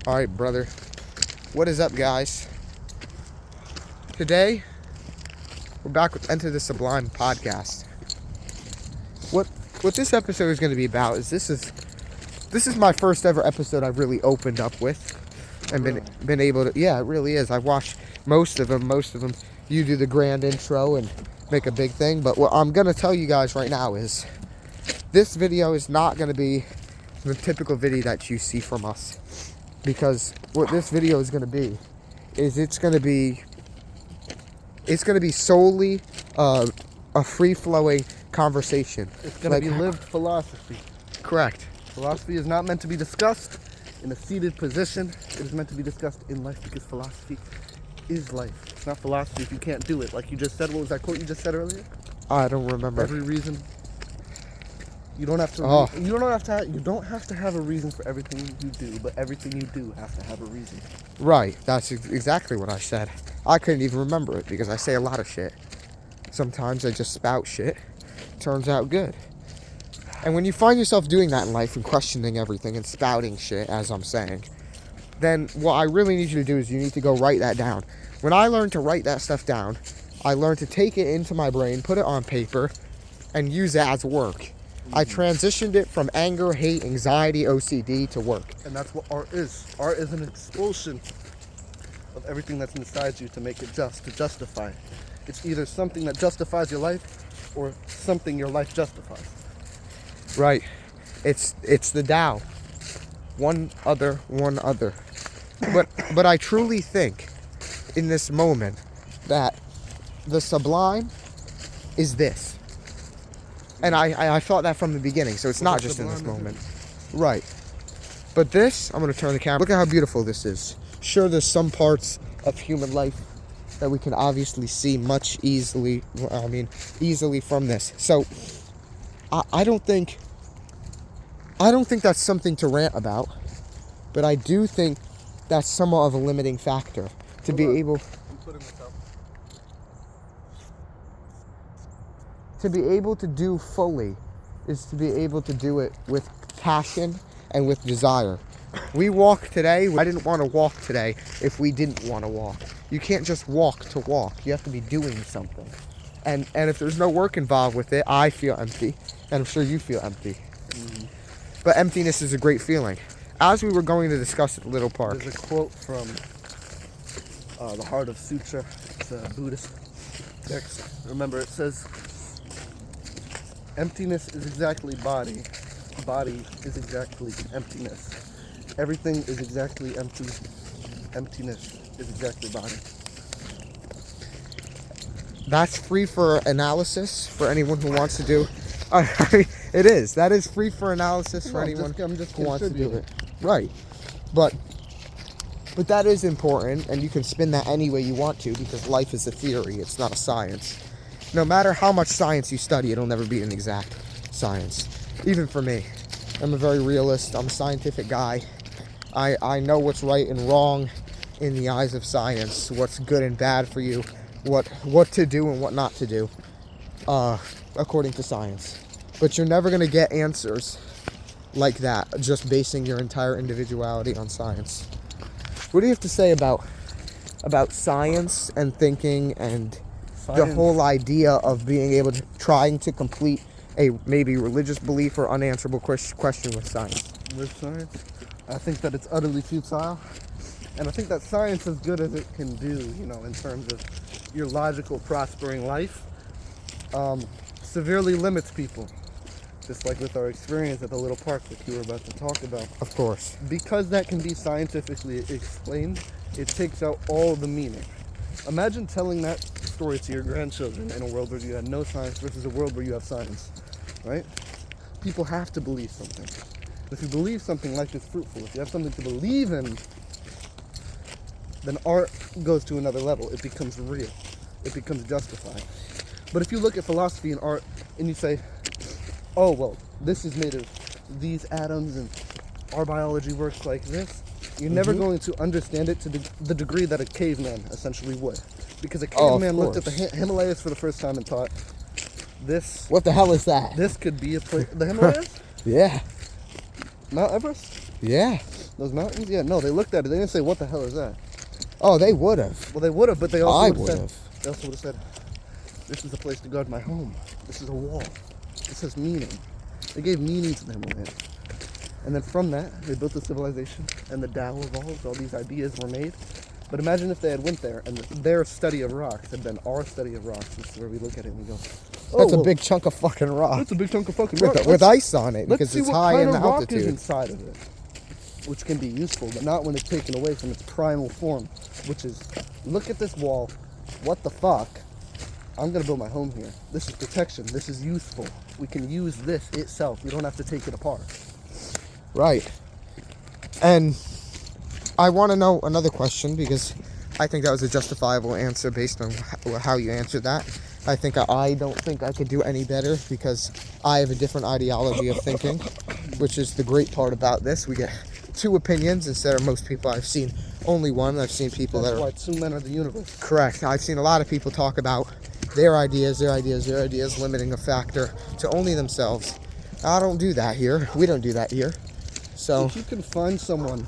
All right, brother. What is up, guys? Today, we're back with Enter the Sublime podcast. What this episode is going to be about is this is my first ever episode I've really opened up with and been able to. Yeah, it really is. I've watched most of them. You do the grand intro and make a big thing. But what I'm going to tell you guys right now is this video is not going to be the typical video that you see from us. Because what this video is going to be is it's going to be solely a free-flowing conversation. It's going to be lived philosophy. Correct. Philosophy is not meant to be discussed in a seated position. It is meant to be discussed in life because philosophy is life. It's not philosophy if you can't do it. Like you just said, what was that quote you just said earlier? I don't remember. Every reason. You don't have to. You don't have to have a reason for everything you do, but everything you do has to have a reason. Right. That's exactly what I said. I couldn't even remember it because I say a lot of shit. Sometimes I just spout shit. Turns out good. And when you find yourself doing that in life and questioning everything and spouting shit, as I'm saying, then what I really need you to do is you need to go write that down. When I learned to write that stuff down, I learned to take it into my brain, put it on paper, and use it as work. I transitioned it from anger, hate, anxiety, OCD to work. And that's what art is. Art is an expulsion of everything that's inside you to make it just, to justify. It's either something that justifies your life or something your life justifies. Right. It's the Tao. One other. But I truly think in this moment that the sublime is this. And I thought that from the beginning, so it's not just in this moment. Right. But this, I'm going to turn the camera. Look at how beautiful this is. Sure, there's some parts of human life that we can obviously see easily from this. So, I don't think that's something to rant about, but I do think that's somewhat of a limiting factor to be able... To be able to do fully is to be able to do it with passion and with desire. We walk today. I didn't want to walk today if we didn't want to walk. You can't just walk to walk. You have to be doing something. And if there's no work involved with it, I feel empty. And I'm sure you feel empty. Mm-hmm. But emptiness is a great feeling. As we were going to discuss at Little Park. There's a quote from the Heart of Sutra. It's a Buddhist text. Remember, it says, emptiness is exactly body. Body is exactly emptiness. Everything is exactly empty. Emptiness is exactly body. That's free for analysis for anyone who wants to do. It is. That is free for analysis for anyone who wants to do it. Right. But that is important, and you can spin that any way you want to because life is a theory. It's not a science. No matter how much science you study, it'll never be an exact science. Even for me. I'm a very realist. I'm a scientific guy. I know what's right and wrong in the eyes of science. What's good and bad for you. What to do and what not to do. According to science. But you're never going to get answers like that, just basing your entire individuality on science. What do you have to say about science and thinking and the whole idea of being able to trying to complete a maybe religious belief or unanswerable question with science? With science? I think that it's utterly futile. And I think that science, as good as it can do, in terms of your logical prospering life, severely limits people. Just like with our experience at the Little Park that you were about to talk about. Of course. Because that can be scientifically explained, it takes out all the meaning. Imagine telling that story to your grandchildren in a world where you had no science versus a world where you have science, right? People have to believe something. If you believe something, life is fruitful. If you have something to believe in, then art goes to another level. It becomes real. It becomes justified. But if you look at philosophy and art and you say, oh, well, this is made of these atoms and our biology works like this, you're never going to understand it to the degree that a caveman essentially would. Because a caveman looked at the Himalayas for the first time and thought, this... What the hell is that? This could be a place... The Himalayas? Yeah. Mount Everest? Yeah. Those mountains? Yeah, no, they looked at it. They didn't say, what the hell is that? Oh, they would have. Well, they would have, but they also I would would have have. said, they also would have said, this is a place to guard my home. This is a wall. This has meaning. They gave meaning to their land. And then from that, they built a civilization, and the Tao evolved. All these ideas were made. But imagine if they had went there, and their study of rocks had been our study of rocks. This is where we look at it and we go, oh, That's a well, big chunk of fucking rock. that's a big chunk of fucking rock. With ice on it Let's because see it's what high kind in of the rock is altitude. inside of it, which can be useful, but not when it's taken away from its primal form, which is, look at this wall. What the fuck? I'm gonna build my home here. This is protection. This is useful. We can use this itself. We don't have to take it apart. Right. And I want to know another question because I think that was a justifiable answer based on how you answered that. I don't think I could do any better because I have a different ideology of thinking, which is the great part about this. We get two opinions instead of most people. I've seen only one. I've seen people That's that why are two men are the universe. correct. I've seen a lot of people talk about their ideas, limiting a factor to only themselves. I don't do that here. We don't do that here. So If you can find someone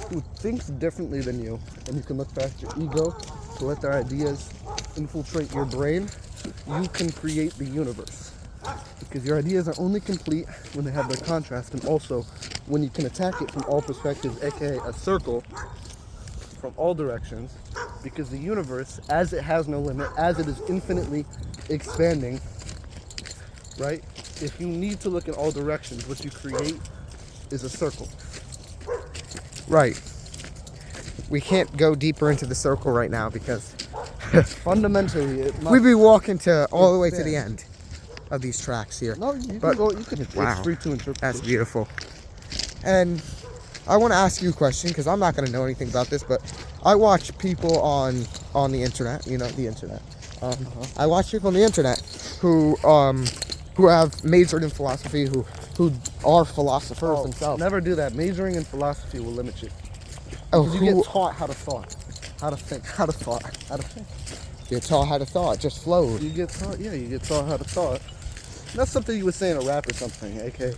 who thinks differently than you, and you can look past your ego to let their ideas infiltrate your brain, you can create the universe. Because your ideas are only complete when they have their contrast, and also when you can attack it from all perspectives, aka a circle, from all directions. Because the universe, as it has no limit, as it is infinitely expanding, right? If you need to look in all directions, what you create is a circle. right. We can't go deeper into the circle right now because Fundamentally, it must... we'd be walking to all the way to the expand. end of these tracks here. No, you But- can go. You can. Wow. It's free to interpret. That's beautiful. And I want to ask you a question because I'm not going to know anything about this, but I watch people on the internet. You know, the internet. I watch people on the internet who have majored in philosophy, who are philosophers themselves. Never do that. Majoring in philosophy will limit you. Oh, Because you get taught how to thought, how to think, how to thought, how to think. you're taught how to thought, it just flowed. You get taught. Yeah, you get taught how to thought. That's something you would say in a rap or something, aka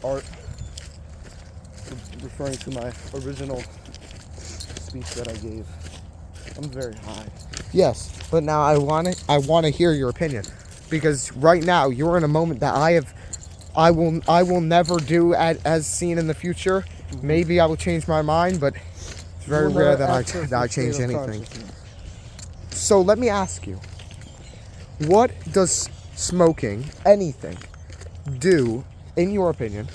art. Referring to my original speech that I gave. I'm very high. Yes, but now I want to hear your opinion because right now you're in a moment that I will never do as seen in the future. Maybe I will change my mind, but it's very rare that I change anything. So let me ask you, what does smoking, anything, do, in your opinion,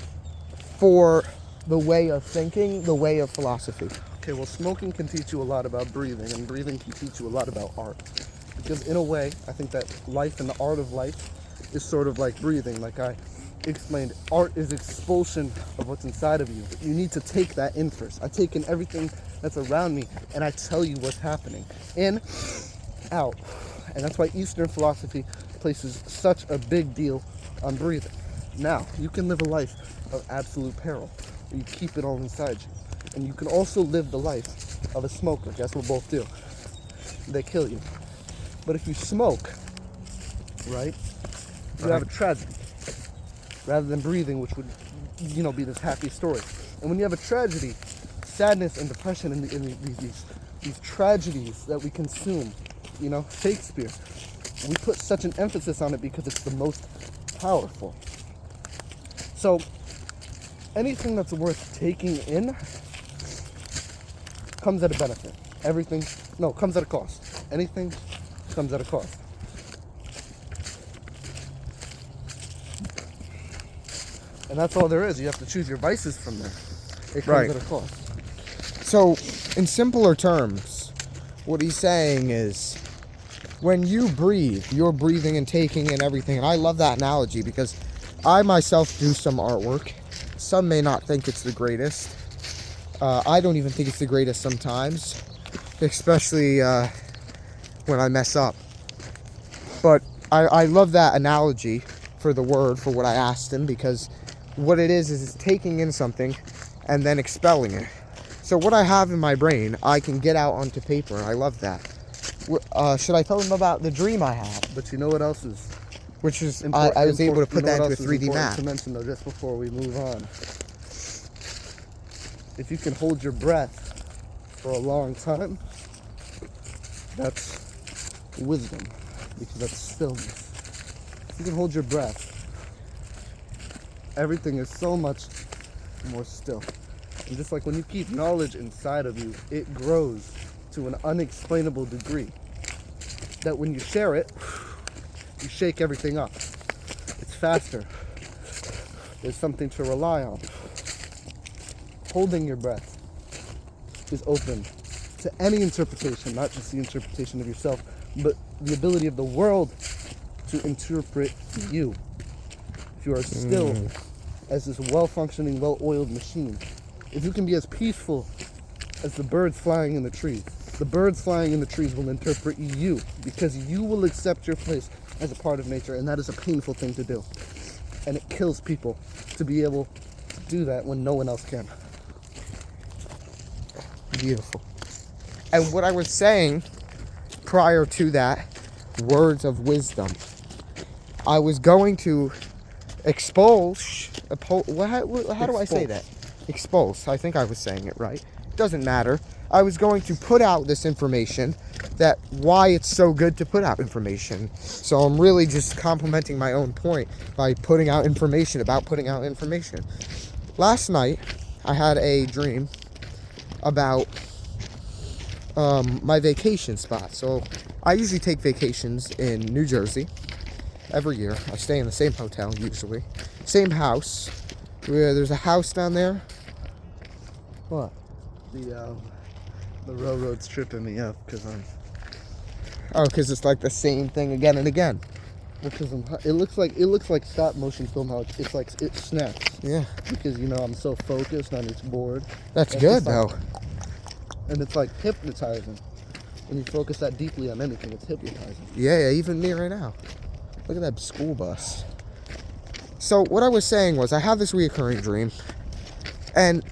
for the way of thinking, the way of philosophy? Okay, well, smoking can teach you a lot about breathing, and breathing can teach you a lot about art. Because in a way, I think that life and the art of life is sort of like breathing. Like I explained, art is expulsion of what's inside of you. But you need to take that in first. I take in everything that's around me, and I tell you what's happening. In, out. And that's why Eastern philosophy places such a big deal on breathing. Now, you can live a life of absolute peril, where you keep it all inside you. And you can also live the life of a smoker. Guess what both do? They kill you. But if you smoke, right, you have a tragedy. Rather than breathing, which would, be this happy story. And when you have a tragedy, sadness and depression and these tragedies that we consume, Shakespeare, we put such an emphasis on it because it's the most powerful. So anything that's worth taking in comes at a benefit. Comes at a cost. Anything comes at a cost. And that's all there is. You have to choose your vices from there. It comes Right. at a cost. So, in simpler terms, what he's saying is when you breathe, you're breathing and taking in everything. And I love that analogy because I myself do some artwork. Some may not think it's the greatest. I don't even think it's the greatest sometimes, especially when I mess up. But I love that analogy for the word, for what I asked him, because what it is taking in something and then expelling it. So what I have in my brain, I can get out onto paper, and I love that. Should I tell them about the dream I had? But you know what else is Which is, important? I was able to You put know that what into a else is 3D important map. to mention though, just before we move on. if you can hold your breath for a long time, that's wisdom, because that's stillness. If you can hold your breath, everything is so much more still. And just like when you keep knowledge inside of you, it grows to an unexplainable degree that when you share it, you shake everything up. It's faster. There's something to rely on. Holding your breath is open to any interpretation, not just the interpretation of yourself, but the ability of the world to interpret you. If you are still as this well-functioning, well-oiled machine, if you can be as peaceful as the birds flying in the trees, the birds flying in the trees will interpret you, because you will accept your place as a part of nature, and that is a painful thing to do. And it kills people to be able to do that when no one else can. Beautiful. And what I was saying prior to that, words of wisdom, I was going to expose, how do I say that? Expose. I think I was saying it right. Doesn't matter. I was going to put out this information, that why it's so good to put out information. So I'm really just complimenting my own point by putting out information about putting out information. Last night, I had a dream about my vacation spot. So I usually take vacations in New Jersey every year. I stay in the same hotel usually, same house. Where there's a house down there. What? The railroad's tripping me up because because it's like the same thing again and again. Because it looks like stop motion film. How it's like it snaps. Yeah. Because I'm so focused on each board. That's good though. And it's like hypnotizing. When you focus that deeply on anything, it's hypnotizing. Yeah, even me right now. Look at that school bus. So what I was saying was I have this reoccurring dream, and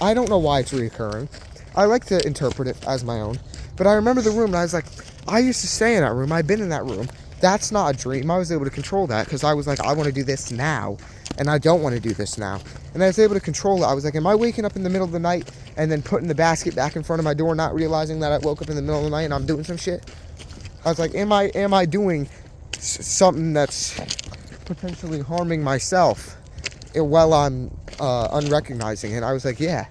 I don't know why it's reoccurring. I like to interpret it as my own, but I remember the room and I was like, I used to stay in that room. I've been in that room. That's not a dream. I was able to control that because I was like, I want to do this now, and I don't want to do this now. And I was able to control it. I was like, am I waking up in the middle of the night and then putting the basket back in front of my door, not realizing that I woke up in the middle of the night and I'm doing some shit? I was like, am I doing something that's potentially harming myself while I'm unrecognizing it? And I was like, yeah,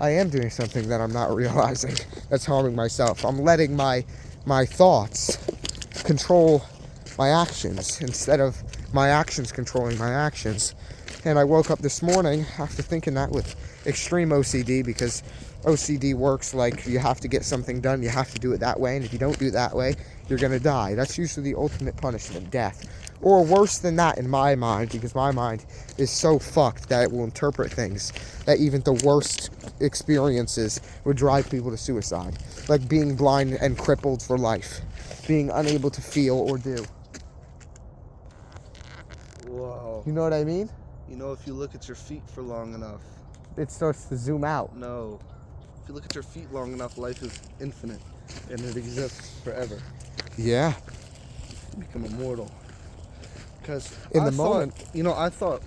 I am doing something that I'm not realizing that's harming myself. I'm letting my thoughts control my actions instead of my actions controlling my actions. And I woke up this morning after thinking that with extreme OCD, because OCD works like you have to get something done, you have to do it that way, and if you don't do it that way, you're gonna die. That's usually the ultimate punishment, death. Or worse than that in my mind, because my mind is so fucked that it will interpret things that even the worst experiences would drive people to suicide. Like being blind and crippled for life, being unable to feel or do. Whoa. You know what I mean? If you look at your feet for long enough, it starts to zoom out. No. If you look at your feet long enough, life is infinite and it exists forever. Yeah. You become immortal. Because in the moment, I thought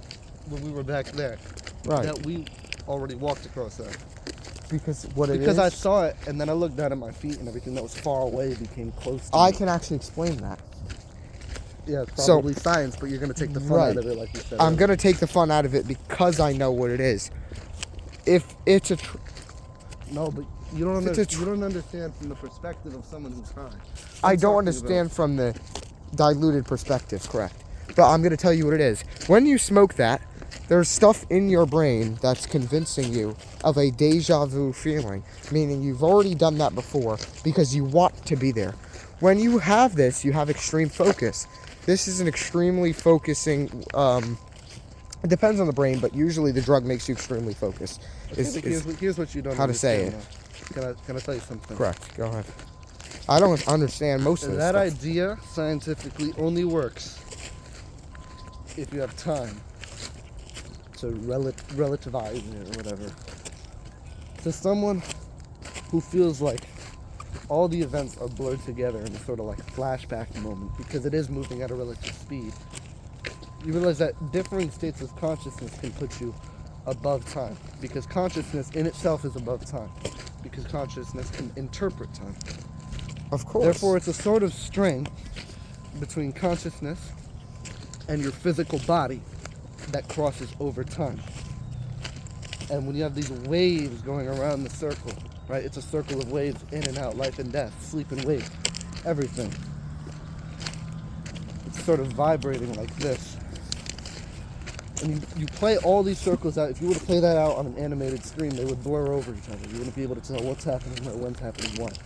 when we were back there, right, that we already walked across that. Because I saw it, and then I looked down at my feet, and everything that was far away became close to me. I can actually explain that. Yeah, it's probably science, but you're going to take the fun out of it, like you said. I'm going to take the fun out of it because I know what it is. If it's a... No, but you don't understand from the perspective of someone who's high. I don't understand from the diluted perspective, correct. But I'm going to tell you what it is. When you smoke that, there's stuff in your brain that's convincing you of a deja vu feeling, meaning you've already done that before because you want to be there. When you have this, you have extreme focus. This is an extremely focusing, it depends on the brain, but usually the drug makes you extremely focused. Here's what you don't how to say it. Can I tell you something? Correct, go ahead. I don't understand most of this That stuff. idea scientifically only works if you have time to relativize it or whatever. To someone who feels like all the events are blurred together in a sort of like flashback moment, because it is moving at a relative speed, you realize that differing states of consciousness can put you above time, because consciousness in itself is above time, because consciousness can interpret time. Of course. Therefore, it's a sort of strength between consciousness and your physical body that crosses over time. And when you have these waves going around the circle, right? It's a circle of waves in and out, life and death, sleep and wake, everything. It's sort of vibrating like this. And you play all these circles out. If you were to play that out on an animated screen, they would blur over each other. You wouldn't be able to tell what's happening or when's happening what.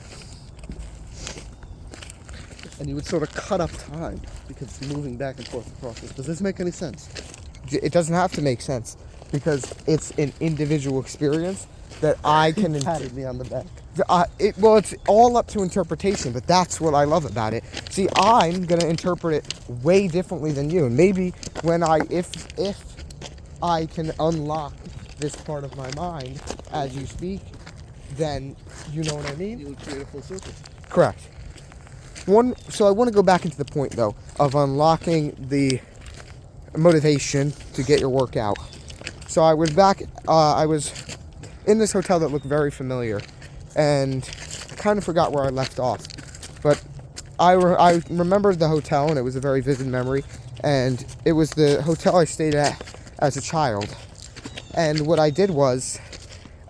And you would sort of cut up time because it's moving back and forth across this. Does this make any sense? It doesn't have to make sense because it's an individual experience that I can. Patted me on the back. Well, it's all up to interpretation, but that's what I love about it. See, I'm gonna interpret it way differently than you, and maybe when if I can unlock this part of my mind as you speak, then you know what I mean. You would create a full circle. Correct. So I want to go back into the point though of unlocking the motivation to get your work out. So I was back. I was in this hotel that looked very familiar, and I kind of forgot where I left off, but I remembered the hotel, and it was a very vivid memory, and it was the hotel I stayed at as a child. And what I did was,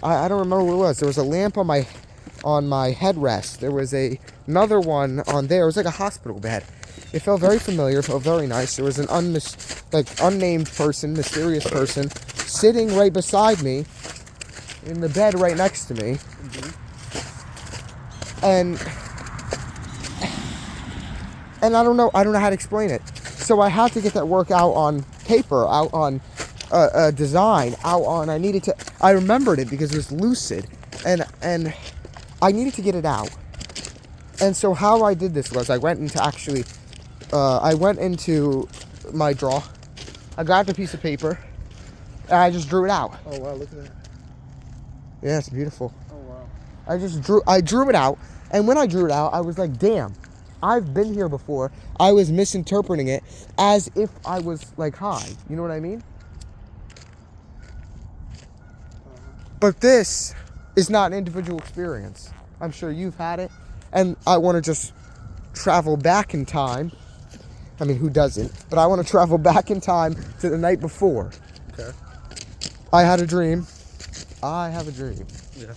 I don't remember what it was. There was a lamp on my headrest. There was another one on there. It was like a hospital bed. It felt very familiar. It felt very nice. There was an unnamed person, mysterious person, sitting right beside me in the bed right next to me. Mm-hmm. And I don't know how to explain it. So I had to get that work out on paper, out on a design, I remembered it because it was lucid, and I needed to get it out. And so how I did this was I went into my drawer, I grabbed a piece of paper, and I just drew it out. Oh wow, look at that. Yeah, it's beautiful. Oh wow. I drew it out, and when I drew it out, I was like, damn, I've been here before. I was misinterpreting it as if I was like high. You know what I mean? But this is not an individual experience. I'm sure you've had it, and I want to just travel back in time. I mean, who doesn't? But I want to travel back in time to the night before. Okay. I had a dream. I have a dream. Yeah.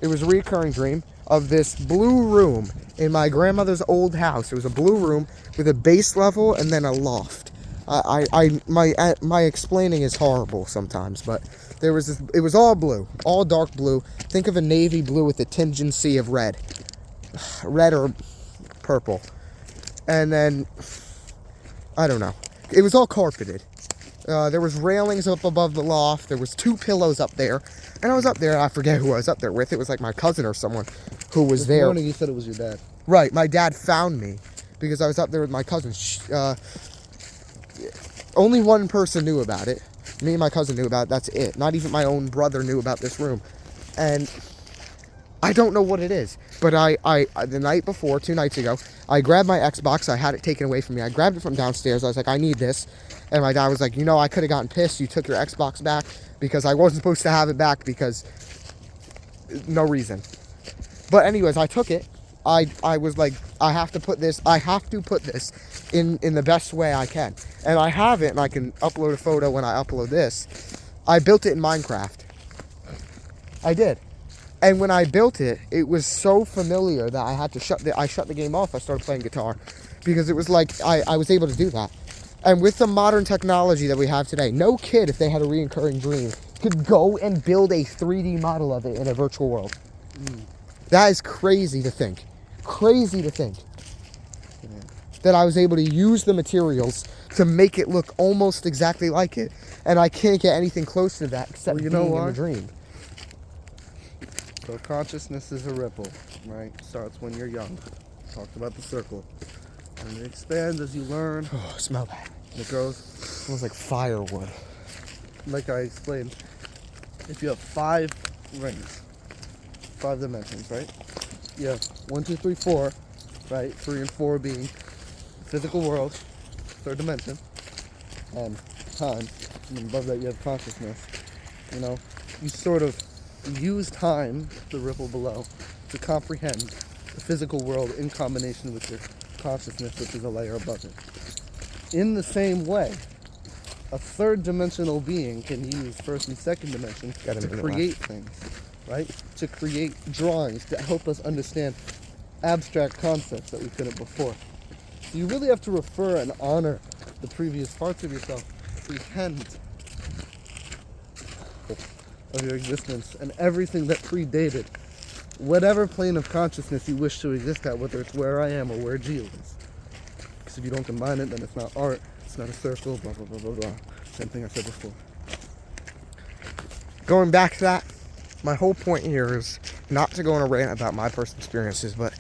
It was a recurring dream of this blue room in my grandmother's old house. It was a blue room with a base level and then a loft. My explaining is horrible sometimes, but there was this, it was all blue, all dark blue. Think of a navy blue with a tingency of red or purple. And then, I don't know. It was all carpeted. There was railings up above the loft. There was 2 pillows up there. And I was up there, I forget who I was up there with. It was like my cousin or someone who was there. This morning you said it was your dad. Right, my dad found me because I was up there with my cousin. Only one person knew about it. Me and my cousin knew about it, that's it. Not even my own brother knew about this room. And I don't know what it is. But I the night before, 2 nights ago, I grabbed my Xbox. I had it taken away from me. I grabbed it from downstairs. I was like, I need this. And my dad was like, I could have gotten pissed. You took your Xbox back because I wasn't supposed to have it back because no reason. But anyways, I took it. I was like, I have to put this in the best way I can. And I have it, and I can upload a photo when I upload this. I built it in Minecraft. I did. And when I built it, it was so familiar that I had to shut the game off. I started playing guitar because it was like I was able to do that. And with the modern technology that we have today, no kid, if they had a recurring dream, could go and build a 3D model of it in a virtual world. That is crazy to think. Crazy to think. That I was able to use the materials to make it look almost exactly like it. And I can't get anything close to that except being in a dream. So consciousness is a ripple, right? Starts when you're young. Talked about the circle. And it expands as you learn. Oh, smell that. It grows. Smells like firewood. Like I explained, if you have 5 rings, 5 dimensions, right? You have 1, 2, 3, 4, right? 3 and 4 being physical world, 3rd dimension, and time, and above that you have consciousness. You know, you sort of use time, the ripple below, to comprehend the physical world in combination with your consciousness, which is a layer above it. In the same way, a third dimensional being can use first and second dimension to create things, right? To create drawings to help us understand abstract concepts that we couldn't before. So you really have to refer and honor the previous parts of yourself, the end of your existence, and everything that predated whatever plane of consciousness you wish to exist at, whether it's where I am or where Geo is. Because if you don't combine it, then it's not art, it's not a circle, blah, blah, blah, blah, blah. Same thing I said before. Going back to that, my whole point here is not to go on a rant about my personal experiences, but